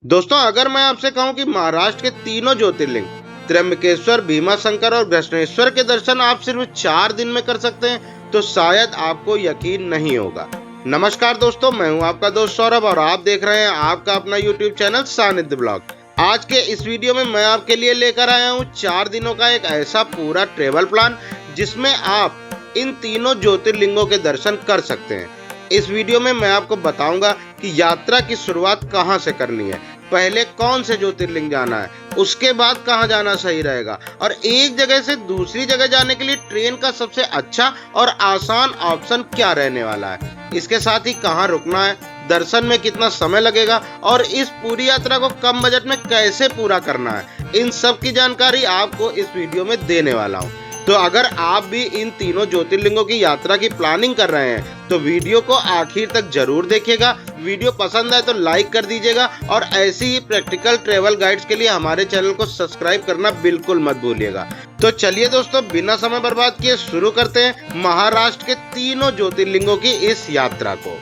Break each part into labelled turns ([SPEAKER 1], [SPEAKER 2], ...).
[SPEAKER 1] दोस्तों, अगर मैं आपसे कहूं कि महाराष्ट्र के तीनों ज्योतिर्लिंग त्र्यंबकेश्वर, भीमाशंकर और घृष्णेश्वर के दर्शन आप सिर्फ 4 दिन में कर सकते हैं, तो शायद आपको यकीन नहीं होगा। नमस्कार दोस्तों, मैं हूं आपका दोस्त सौरभ और आप देख रहे हैं आपका अपना YouTube चैनल सानिध्य ब्लॉग। आज के इस वीडियो में मैं आपके लिए लेकर आया हूं 4 दिनों का एक ऐसा पूरा ट्रेवल प्लान जिसमें आप इन तीनों ज्योतिर्लिंगों के दर्शन कर सकते हैं। इस वीडियो में मैं आपको बताऊंगा कि यात्रा की शुरुआत कहां से करनी है, पहले कौन से ज्योतिर्लिंग जाना है, उसके बाद कहां जाना सही रहेगा और एक जगह से दूसरी जगह जाने के लिए ट्रेन का सबसे अच्छा और आसान ऑप्शन क्या रहने वाला है। इसके साथ ही कहां रुकना है, दर्शन में कितना समय लगेगा और इस पूरी यात्रा को कम बजट में कैसे पूरा करना है, इन सब की जानकारी आपको इस वीडियो में देने वाला हूँ। तो अगर आप भी इन तीनों ज्योतिर्लिंगों की यात्रा की प्लानिंग कर रहे हैं तो वीडियो को आखिर तक जरूर देखिएगा। वीडियो पसंद आए तो लाइक कर दीजिएगा और ऐसी ही प्रैक्टिकल ट्रेवल गाइड्स के लिए हमारे चैनल को सब्सक्राइब करना बिल्कुल मत भूलिएगा। तो चलिए दोस्तों, बिना समय बर्बाद किए शुरू करते हैं महाराष्ट्र के तीनों ज्योतिर्लिंगों की इस यात्रा को।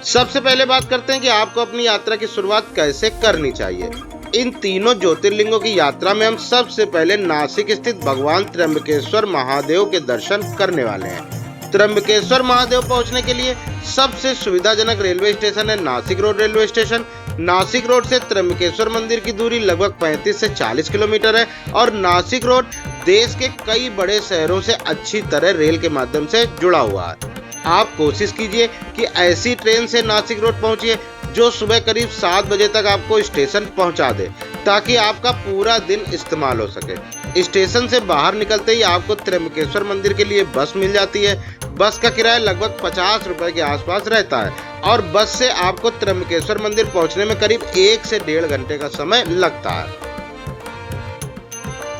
[SPEAKER 1] सबसे पहले बात करते हैं कि आपको अपनी यात्रा की शुरुआत कैसे करनी चाहिए। इन तीनों ज्योतिर्लिंगों की यात्रा में हम सबसे पहले नासिक स्थित भगवान त्र्यंबकेश्वर महादेव के दर्शन करने वाले हैं। त्र्यंबकेश्वर महादेव पहुंचने के लिए सबसे सुविधाजनक रेलवे स्टेशन है Nashik road railway station. Nashik road से त्र्यंबकेश्वर मंदिर की दूरी लगभग 35 से 40 किलोमीटर है और नासिक रोड देश के कई बड़े शहरों से अच्छी तरह रेल के माध्यम से जुड़ा हुआ है। आप कोशिश कीजिए कि ऐसी ट्रेन से नासिक रोड पहुंचिए जो सुबह करीब 7 बजे तक आपको स्टेशन पहुंचा दे, ताकि आपका पूरा दिन इस्तेमाल हो सके। स्टेशन से बाहर निकलते ही आपको त्र्यंबकेश्वर मंदिर के लिए बस मिल जाती है। बस का किराया लगभग 50 रुपए के आसपास रहता है और बस से आपको त्र्यंबकेश्वर मंदिर पहुंचने में करीब 1 से 1.5 घंटे का समय लगता है।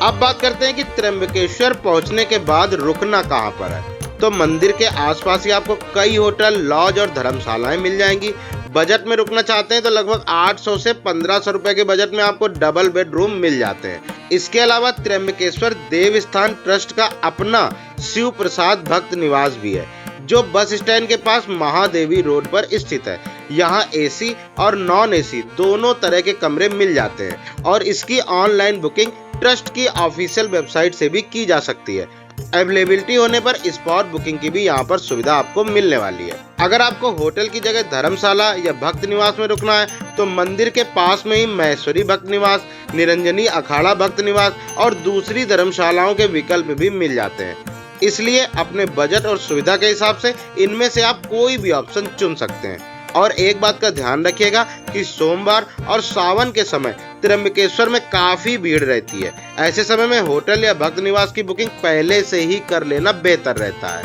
[SPEAKER 1] अब बात करते हैं कि त्र्यंबकेश्वर पहुंचने के बाद रुकना कहां पर है। तो मंदिर के आसपास ही आपको कई होटल, लॉज और धर्मशालाएं मिल जाएंगी। बजट में रुकना चाहते हैं तो लगभग 800 से 1500 रुपए के बजट में आपको डबल बेडरूम मिल जाते हैं। इसके अलावा त्र्यंबकेश्वर देवस्थान ट्रस्ट का अपना शिव प्रसाद भक्त निवास भी है, जो बस स्टैंड के पास महादेवी रोड पर स्थित है। यहाँ एसी और नॉन एसी दोनों तरह के कमरे मिल जाते हैं और इसकी ऑनलाइन बुकिंग ट्रस्ट की ऑफिशियल वेबसाइट से भी की जा सकती है। अवेलेबिलिटी होने पर स्पॉट बुकिंग की भी यहाँ पर सुविधा आपको मिलने वाली है। अगर आपको होटल की जगह धर्मशाला या भक्त निवास में रुकना है तो मंदिर के पास में ही महेश्वरी भक्त निवास, निरंजनी अखाड़ा भक्त निवास और दूसरी धर्मशालाओं के विकल्प भी मिल जाते हैं। इसलिए अपने बजट और सुविधा के हिसाब से इनमें से आप कोई भी ऑप्शन चुन सकते हैं। और एक बात का ध्यान रखिएगा कि सोमवार और सावन के समय त्र्यंबकेश्वर में काफी भीड़ रहती है। ऐसे समय में होटल या भक्त निवास की बुकिंग पहले से ही कर लेना बेहतर रहता है।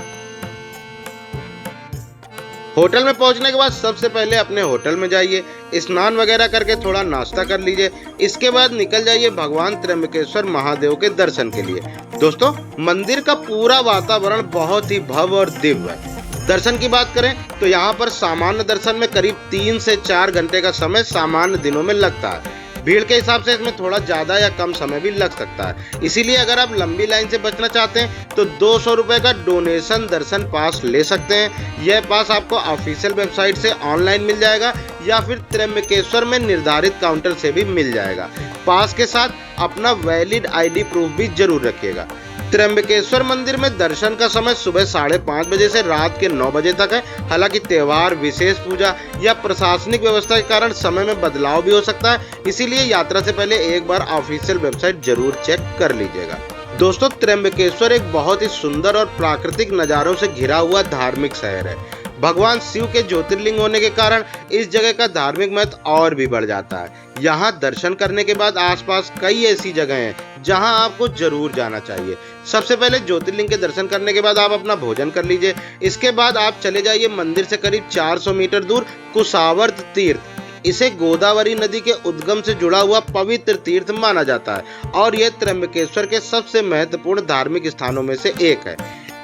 [SPEAKER 1] होटल में पहुंचने के बाद सबसे पहले अपने होटल में जाइए, स्नान वगैरह करके थोड़ा नाश्ता कर लीजिए। इसके बाद निकल जाइए भगवान त्र्यंबकेश्वर महादेव के दर्शन के लिए। दोस्तों, मंदिर का पूरा वातावरण बहुत ही भव्य और दिव्य है। दर्शन की बात करें तो यहाँ पर सामान्य दर्शन में करीब 3 से 4 घंटे का समय सामान्य दिनों में लगता है। भीड़ के हिसाब से इसमें थोड़ा ज्यादा या कम समय भी लग सकता है। इसीलिए अगर आप लंबी लाइन से बचना चाहते हैं तो 200 रुपए का डोनेशन दर्शन पास ले सकते हैं। यह पास आपको ऑफिशियल वेबसाइट से ऑनलाइन मिल जाएगा या फिर त्र्यंबकेश्वर में निर्धारित काउंटर से भी मिल जाएगा। पास के साथ अपना वैलिड ID प्रूफ भी जरूर रखिएगा। त्र्यंबकेश्वर मंदिर में दर्शन का समय सुबह 5:30 बजे से रात के 9 बजे तक है। हालांकि त्योहार, विशेष पूजा या प्रशासनिक व्यवस्था के कारण समय में बदलाव भी हो सकता है, इसीलिए यात्रा से पहले एक बार ऑफिशियल वेबसाइट जरूर चेक कर लीजिएगा। दोस्तों, त्र्यंबकेश्वर एक बहुत ही सुंदर और प्राकृतिक नज़ारों से घिरा हुआ धार्मिक शहर है। भगवान शिव के ज्योतिर्लिंग होने के कारण इस जगह का धार्मिक महत्व और भी बढ़ जाता है। यहाँ दर्शन करने के बाद आसपास कई ऐसी जगह हैं जहाँ आपको जरूर जाना चाहिए। सबसे पहले ज्योतिर्लिंग के दर्शन करने के बाद आप अपना भोजन कर लीजिए। इसके बाद आप चले जाइए मंदिर से करीब 400 मीटर दूर कुशावर्त तीर्थ। इसे गोदावरी नदी के उद्गम से जुड़ा हुआ पवित्र तीर्थ माना जाता है और यह त्र्यंबकेश्वर के सबसे महत्वपूर्ण धार्मिक स्थानों में से एक है।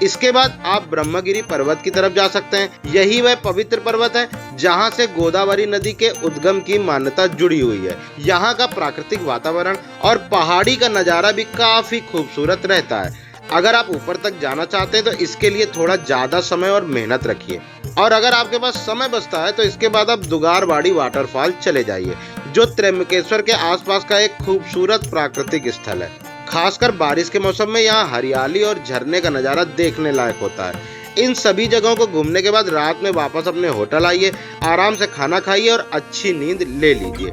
[SPEAKER 1] इसके बाद आप ब्रह्मगिरी पर्वत की तरफ जा सकते हैं। यही वह पवित्र पर्वत है जहां से गोदावरी नदी के उद्गम की मान्यता जुड़ी हुई है। यहाँ का प्राकृतिक वातावरण और पहाड़ी का नज़ारा भी काफी खूबसूरत रहता है। अगर आप ऊपर तक जाना चाहते हैं तो इसके लिए थोड़ा ज्यादा समय और मेहनत रखिए। और अगर आपके पास समय बचता है तो इसके बाद आप दुगारवाड़ी वाटरफॉल चले जाइए, जो त्र्यंबकेश्वर के आसपास का एक खूबसूरत प्राकृतिक स्थल है। खासकर बारिश के मौसम में यहाँ हरियाली और झरने का नज़ारा देखने लायक होता है। इन सभी जगहों को घूमने के बाद रात में वापस अपने होटल आइए, आराम से खाना खाइए और अच्छी नींद ले लीजिए।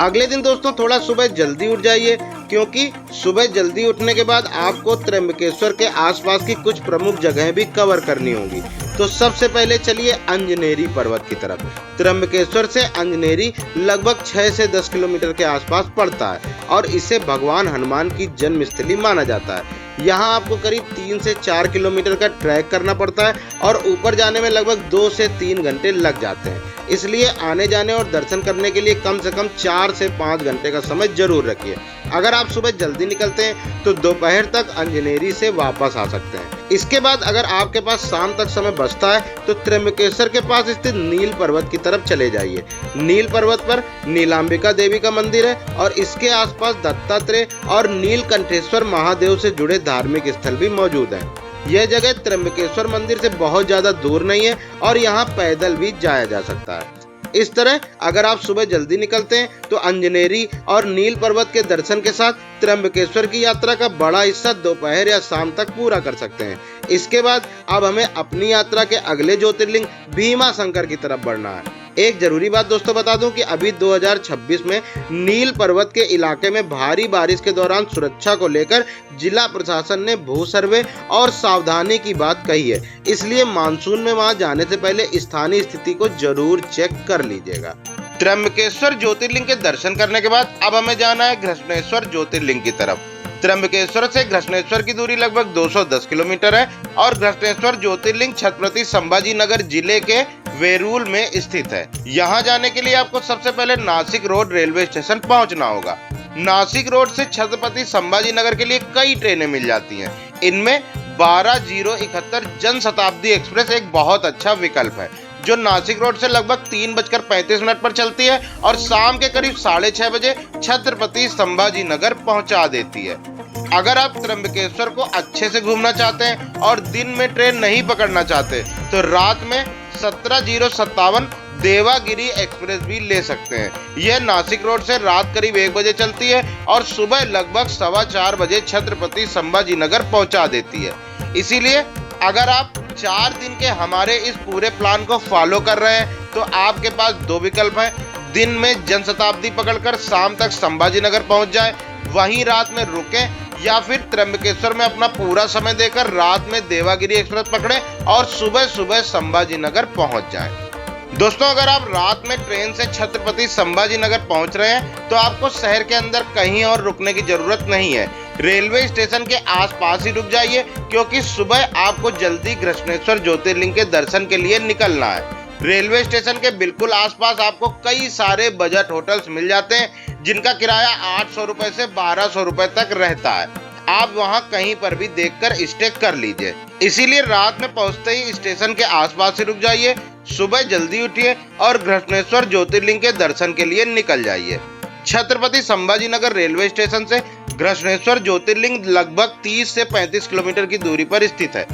[SPEAKER 1] अगले दिन दोस्तों थोड़ा सुबह जल्दी उठ जाइए, क्योंकि सुबह जल्दी उठने के बाद आपको त्र्यंबकेश्वर के आसपास की कुछ प्रमुख जगहें भी कवर करनी होंगी। तो सबसे पहले चलिए अंजनेरी पर्वत की तरफ। त्र्यंबकेश्वर से अंजनेरी लगभग 6 से 10 किलोमीटर के आसपास पड़ता है और इसे भगवान हनुमान की जन्मस्थली माना जाता है। यहाँ आपको करीब 3 से 4 किलोमीटर का ट्रैक करना पड़ता है और ऊपर जाने में लगभग 2 से 3 घंटे लग जाते हैं। इसलिए आने जाने और दर्शन करने के लिए कम से कम 4 से 5 घंटे का समय जरूर रखिए। अगर आप सुबह जल्दी निकलते हैं तो दोपहर तक अंजनेरी से वापस आ सकते हैं। इसके बाद अगर आपके पास शाम तक समय बचता है तो त्र्यंबकेश्वर के पास स्थित नील पर्वत की तरफ चले जाइए। नील पर्वत पर नीलांबिका देवी का मंदिर है और इसके आसपास दत्तात्रेय और नीलकंठेश्वर महादेव से जुड़े धार्मिक स्थल भी मौजूद हैं। यह जगह त्र्यंबकेश्वर मंदिर से बहुत ज्यादा दूर नहीं है और यहाँ पैदल भी जाया जा सकता है। इस तरह अगर आप सुबह जल्दी निकलते हैं तो अंजनेरी और नील पर्वत के दर्शन के साथ त्र्यंबकेश्वर की यात्रा का बड़ा हिस्सा दोपहर या शाम तक पूरा कर सकते हैं। इसके बाद अब हमें अपनी यात्रा के अगले ज्योतिर्लिंग भीमा शंकर की तरफ बढ़ना है। एक जरूरी बात दोस्तों बता दूं कि अभी 2026 में नील पर्वत के इलाके में भारी बारिश के दौरान सुरक्षा को लेकर जिला प्रशासन ने भू सर्वे और सावधानी की बात कही है। इसलिए मानसून में वहां जाने से पहले स्थानीय स्थिति को जरूर चेक कर लीजिएगा। त्र्यंबकेश्वर ज्योतिर्लिंग के दर्शन करने के बाद अब हमें जाना है घृष्णेश्वर ज्योतिर्लिंग की तरफ। त्र्यंबकेश्वर से घृष्णेश्वर की दूरी लगभग 210 किलोमीटर है और घृष्णेश्वर ज्योतिर्लिंग छत्रपति संभाजी नगर जिले के वेरूल में स्थित है। यहाँ जाने के लिए आपको सबसे पहले नासिक रोड रेलवे स्टेशन पहुँचना होगा। नासिक रोड से छत्रपति संभाजी नगर के लिए कई ट्रेनें मिल जाती हैं। इनमें 12:071 जन शताब्दी एक्सप्रेस एक बहुत अच्छा विकल्प है, जो नासिक रोड से लगभग 3:35 पर चलती है और शाम के करीब 6:30 बजे छत्रपति संभाजी नगर पहुंचा देती है। अगर आप त्र्यंबकेश्वर को अच्छे से घूमना चाहते हैं और दिन में ट्रेन नहीं पकड़ना चाहते तो रात में 17:57 देवागिरी एक्सप्रेस भी ले सकते हैं। यह नासिक रोड से रात करीब 1 बजे चलती है और सुबह लगभग 4:15 बजे छत्रपति संभाजी नगर पहुंचा देती है। इसीलिए अगर आप 4 दिन के हमारे इस पूरे प्लान को फॉलो कर रहे हैं तो आपके पास 2 विकल्प हैं। दिन में जनशताब्दी पकड़कर शाम तक संभाजी नगर पहुंच जाए, वहीं रात में रुके, या फिर त्र्यंबकेश्वर में अपना पूरा समय देकर रात में देवागिरी एक्सप्रेस पकड़े और सुबह सुबह संभाजी नगर पहुंच जाएं। दोस्तों अगर आप रात में ट्रेन से छत्रपति संभाजी नगर पहुंच रहे हैं तो आपको शहर के अंदर कहीं और रुकने की जरूरत नहीं है। रेलवे स्टेशन के आसपास ही रुक जाइए, क्योंकि सुबह आपको जल्दी घृष्णेश्वर ज्योतिर्लिंग के दर्शन के लिए निकलना है। रेलवे स्टेशन के बिल्कुल आसपास आपको कई सारे बजट होटल्स मिल जाते हैं, जिनका किराया 800 रुपए से 1200 रुपए तक रहता है। आप वहां कहीं पर भी देखकर स्टे कर लीजिए। इसीलिए रात में पहुंचते ही स्टेशन के आसपास ही रुक जाइए, सुबह जल्दी उठिए और घृष्णेश्वर ज्योतिर्लिंग के दर्शन के लिए निकल जाइए। छत्रपति संभाजी नगर रेलवे स्टेशन से घृष्णेश्वर ज्योतिर्लिंग लगभग 30 से 35 किलोमीटर की दूरी पर स्थित है।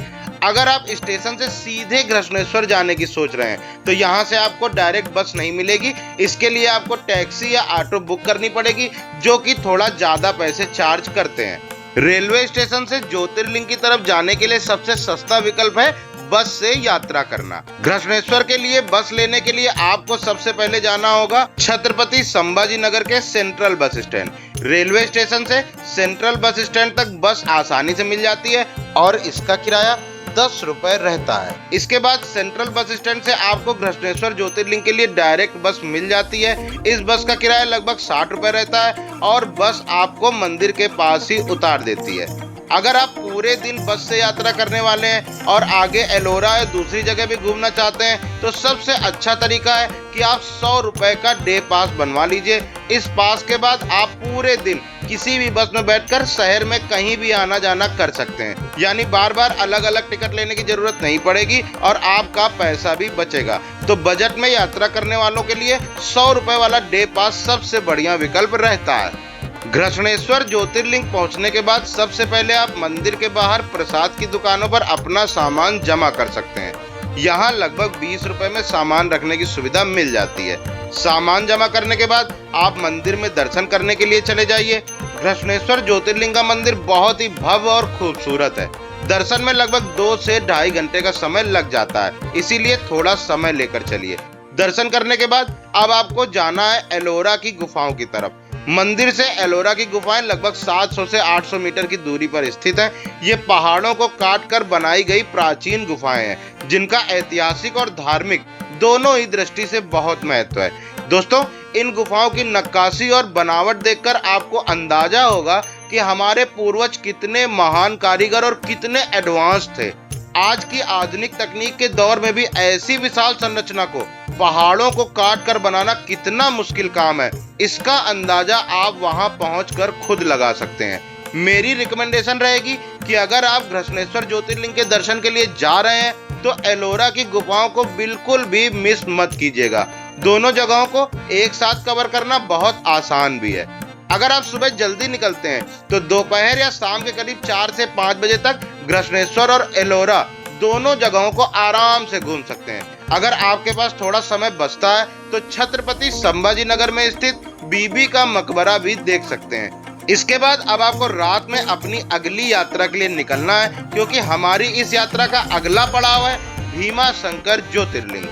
[SPEAKER 1] अगर आप स्टेशन से सीधे घृष्णेश्वर जाने की सोच रहे हैं तो यहाँ से आपको डायरेक्ट बस नहीं मिलेगी। इसके लिए आपको टैक्सी या ऑटो बुक करनी पड़ेगी, जो कि थोड़ा ज्यादा पैसे चार्ज करते हैं। रेलवे स्टेशन से ज्योतिर्लिंग की तरफ जाने के लिए सबसे सस्ता विकल्प है बस से यात्रा करना। घृष्णेश्वर के लिए बस लेने के लिए आपको सबसे पहले जाना होगा छत्रपति संभाजी नगर के central bus stand. Railway station से सेंट्रल बस स्टैंड तक बस आसानी से मिल जाती है और इसका किराया 10 रुपए रहता है। इसके बाद सेंट्रल बस स्टैंड से आपको घृष्णेश्वर ज्योतिर्लिंग के लिए डायरेक्ट बस मिल जाती है। इस बस का किराया लगभग 60 रुपए रहता है और बस आपको मंदिर के पास ही उतार देती है। अगर आप पूरे दिन बस से यात्रा करने वाले हैं और आगे एलोरा या दूसरी जगह भी घूमना चाहते हैं तो सबसे अच्छा तरीका है कि आप 100 रुपए का डे पास बनवा लीजिए। इस पास के बाद आप पूरे दिन किसी भी बस में बैठकर शहर में कहीं भी आना जाना कर सकते हैं, यानी बार बार अलग अलग टिकट लेने की जरूरत नहीं पड़ेगी और आपका पैसा भी बचेगा। तो बजट में यात्रा करने वालों के लिए 100 रुपए वाला डे पास सबसे बढ़िया विकल्प रहता है। घृष्णेश्वर ज्योतिर्लिंग पहुंचने के बाद सबसे पहले आप मंदिर के बाहर प्रसाद की दुकानों पर अपना सामान जमा कर सकते हैं। यहाँ लगभग 20 रुपए में सामान रखने की सुविधा मिल जाती है। सामान जमा करने के बाद आप मंदिर में दर्शन करने के लिए चले जाइए। घृष्णेश्वर ज्योतिर्लिंग का मंदिर बहुत ही भव्य और खूबसूरत है। दर्शन में लगभग 2 से ढाई घंटे का समय लग जाता है, इसीलिए थोड़ा समय लेकर चलिए। दर्शन करने के बाद अब आपको जाना है एलोरा की गुफाओं की तरफ। मंदिर से एलोरा की गुफाएं लगभग 700 से 800 मीटर की दूरी पर स्थित है। ये पहाड़ों को काट कर बनाई गई प्राचीन गुफाएं हैं, जिनका ऐतिहासिक और धार्मिक दोनों ही दृष्टि से बहुत महत्व है। दोस्तों, इन गुफाओं की नक्काशी और बनावट देखकर आपको अंदाजा होगा कि हमारे पूर्वज कितने महान कारीगर और कितने एडवांस थे। आज की आधुनिक तकनीक के दौर में भी ऐसी विशाल संरचना को पहाड़ों को काट कर बनाना कितना मुश्किल काम है, इसका अंदाजा आप वहां पहुंचकर खुद लगा सकते हैं। मेरी रिकमेंडेशन रहेगी कि अगर आप घृष्णेश्वर ज्योतिर्लिंग के दर्शन के लिए जा रहे हैं तो एलोरा की गुफाओं को बिल्कुल भी मिस मत कीजिएगा। दोनों जगहों को एक साथ कवर करना बहुत आसान भी है। अगर आप सुबह जल्दी निकलते हैं तो दोपहर या शाम के करीब 4 से 5 बजे तक घृष्णेश्वर और एलोरा दोनों जगहों को आराम से घूम सकते हैं। अगर आपके पास थोड़ा समय बचता है तो छत्रपति संभाजी नगर में स्थित बीबी का मकबरा भी देख सकते हैं। इसके बाद अब आपको रात में अपनी अगली यात्रा के लिए निकलना है, क्योंकि हमारी इस यात्रा का अगला पड़ाव है भीमा शंकर ज्योतिर्लिंग।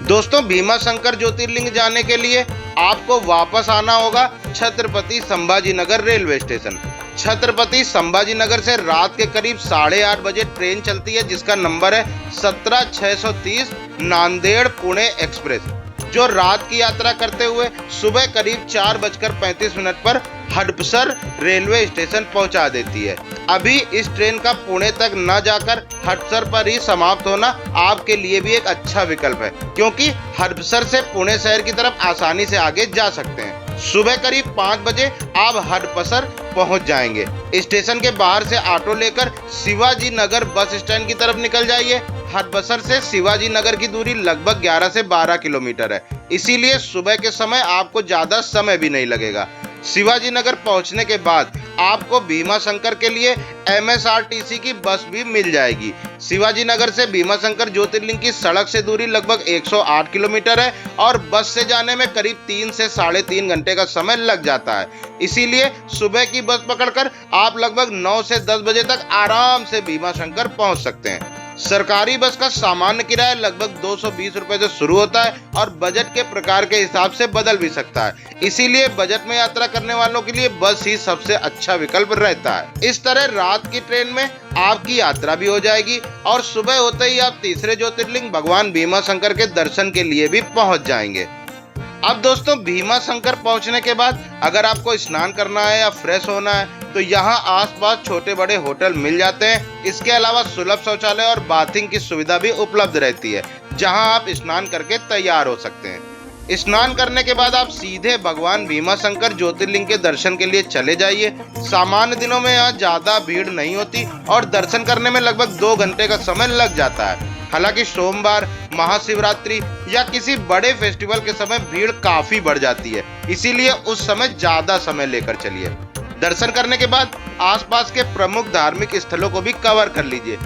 [SPEAKER 1] दोस्तों, भीमा शंकर ज्योतिर्लिंग जाने के लिए आपको वापस आना होगा छत्रपति संभाजी नगर रेलवे स्टेशन। छत्रपति संभाजी नगर से रात के करीब 8:30 बजे ट्रेन चलती है, जिसका नंबर है 17630 नांदेड़ पुणे एक्सप्रेस, जो रात की यात्रा करते हुए सुबह करीब 4:35 पर हडपसर रेलवे स्टेशन पहुंचा देती है। अभी इस ट्रेन का पुणे तक न जाकर हडपसर पर ही समाप्त होना आपके लिए भी एक अच्छा विकल्प है, क्योंकि हडपसर से पुणे शहर की तरफ आसानी से आगे जा सकते हैं। सुबह करीब 5 बजे आप हडपसर पहुंच जाएंगे। स्टेशन के बाहर से ऑटो लेकर शिवाजी नगर बस स्टैंड की तरफ निकल जाइए। हडपसर से शिवाजी नगर की दूरी लगभग 11 से 12 किलोमीटर है, इसीलिए सुबह के समय आपको ज्यादा समय भी नहीं लगेगा। शिवाजी नगर पहुंचने के बाद आपको भीमा शंकर के लिए MSRTC की बस भी मिल जाएगी। शिवाजी नगर से भीमा शंकर ज्योतिर्लिंग की सड़क से दूरी लगभग 108 किलोमीटर है और बस से जाने में करीब 3 से 3.5 घंटे का समय लग जाता है। इसीलिए सुबह की बस पकड़कर आप लगभग 9 से 10 बजे तक आराम से भीमा शंकर पहुंच सकते हैं। सरकारी बस का सामान्य किराया लगभग 220 रुपए से शुरू होता है और बजट के प्रकार के हिसाब से बदल भी सकता है, इसीलिए बजट में यात्रा करने वालों के लिए बस ही सबसे अच्छा विकल्प रहता है। इस तरह रात की ट्रेन में आपकी यात्रा भी हो जाएगी और सुबह होते ही आप तीसरे ज्योतिर्लिंग भगवान भीमा शंकर के दर्शन के लिए भी पहुंच जाएंगे। अब दोस्तों, भीमा शंकर पहुंचने के बाद अगर आपको स्नान करना है या फ्रेश होना है तो यहाँ आसपास छोटे बड़े होटल मिल जाते हैं। इसके अलावा सुलभ शौचालय और बाथिंग की सुविधा भी उपलब्ध रहती है, जहाँ आप स्नान करके तैयार हो सकते हैं। स्नान करने के बाद आप सीधे भगवान भीमा शंकर ज्योतिर्लिंग के दर्शन के लिए चले जाइए। सामान्य दिनों में यहाँ ज्यादा भीड़ नहीं होती और दर्शन करने में लगभग 2 घंटे का समय लग जाता है। हालांकि सोमवार, महाशिवरात्रि या किसी बड़े फेस्टिवल के समय भीड़ काफी बढ़ जाती है, इसीलिए उस समय ज्यादा समय लेकर चलिए। दर्शन करने के बाद आसपास के प्रमुख धार्मिक स्थलों को भी कवर कर लीजिए।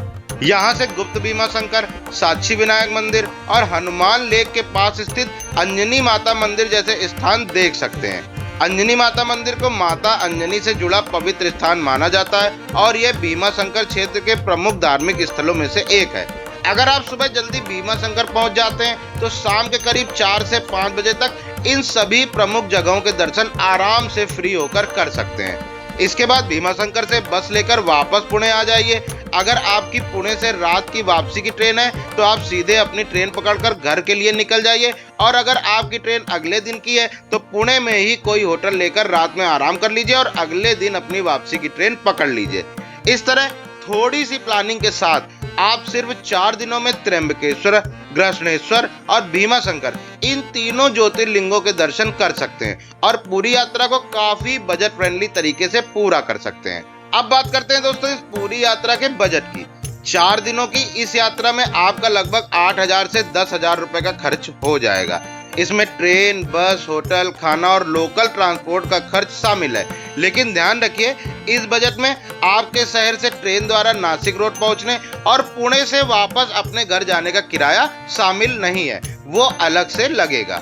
[SPEAKER 1] यहाँ से गुप्त भीमा शंकर, साक्षी विनायक मंदिर और हनुमान लेक के पास स्थित अंजनी माता मंदिर जैसे स्थान देख सकते हैं। अंजनी माता मंदिर को माता अंजनी से जुड़ा पवित्र स्थान माना जाता है और यह भीमा शंकर क्षेत्र के प्रमुख धार्मिक स्थलों में से एक है। अगर आप सुबह जल्दी भीमा शंकर पहुंच जाते हैं तो शाम के करीब 4 से 5 बजे तक इन सभी प्रमुख जगहों के दर्शन आराम से फ्री होकर कर सकते हैं। इसके बाद भीमा शंकर से बस लेकर वापस पुणे आ जाइए। अगर आपकी पुणे से रात की वापसी की ट्रेन है तो आप सीधे अपनी ट्रेन पकड़कर घर के लिए निकल जाइए, और अगर आपकी ट्रेन अगले दिन की है तो पुणे में ही कोई होटल लेकर रात में आराम कर लीजिए और अगले दिन अपनी वापसी की ट्रेन पकड़ लीजिए। इस तरह थोड़ी सी प्लानिंग के साथ आप सिर्फ 4 दिनों में त्र्यंबकेश्वर, घृष्णेश्वर और भीमा शंकर इन तीनों ज्योतिर्लिंगों के दर्शन कर सकते हैं और पूरी यात्रा को काफी बजट फ्रेंडली तरीके से पूरा कर सकते हैं। अब बात करते हैं दोस्तों इस पूरी यात्रा के बजट की। 4 दिनों की इस यात्रा में आपका लगभग 8,000 से 10,000 रुपए का खर्च हो जाएगा। इसमें ट्रेन, बस, होटल, खाना और लोकल ट्रांसपोर्ट का खर्च शामिल है। लेकिन ध्यान रखिए, इस बजट में आपके शहर से ट्रेन द्वारा नासिक रोड पहुंचने और पुणे से वापस अपने घर जाने का किराया शामिल नहीं है, वो अलग से लगेगा।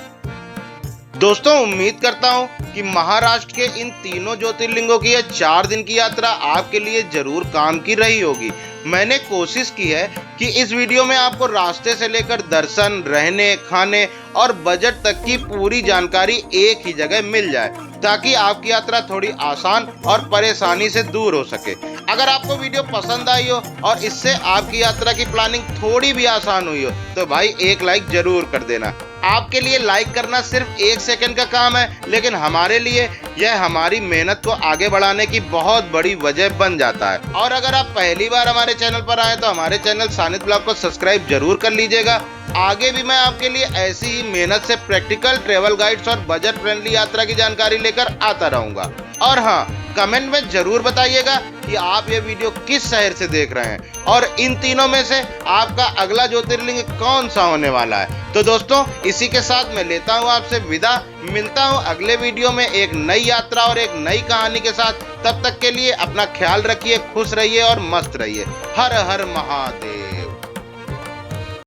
[SPEAKER 1] दोस्तों, उम्मीद करता हूं कि महाराष्ट्र के इन तीनों ज्योतिर्लिंगों की यह 4 दिन की यात्रा आपके लिए जरूर काम की रही होगी। मैंने कोशिश की है कि इस वीडियो में आपको रास्ते से लेकर दर्शन, रहने, खाने और बजट तक की पूरी जानकारी एक ही जगह मिल जाए, ताकि आपकी यात्रा थोड़ी आसान और परेशानी से दूर हो सके। अगर आपको वीडियो पसंद आई हो और इससे आपकी यात्रा की प्लानिंग थोड़ी भी आसान हुई हो, तो भाई एक लाइक जरूर कर देना। आपके लिए लाइक करना सिर्फ 1 सेकंड का काम है, लेकिन हमारे लिए यह हमारी मेहनत को आगे बढ़ाने की बहुत बड़ी वजह बन जाता है। और अगर आप पहली बार हमारे चैनल पर आए तो हमारे चैनल सानित ब्लॉग को सब्सक्राइब जरूर कर लीजिएगा। आगे भी मैं आपके लिए ऐसी ही मेहनत से प्रैक्टिकल ट्रेवल गाइड्स और बजट फ्रेंडली यात्रा की जानकारी लेकर आता रहूंगा। और हाँ, कमेंट में जरूर बताइएगा कि आप ये वीडियो किस शहर से देख रहे हैं और इन तीनों में से आपका अगला ज्योतिर्लिंग कौन सा होने वाला है। तो दोस्तों, इसी के साथ मैं लेता हूँ आपसे विदा। मिलता हूँ अगले वीडियो में एक नई यात्रा और एक नई कहानी के साथ। तब तक के लिए अपना ख्याल रखिए, खुश रहिए और मस्त रहिए। हर हर महादेव।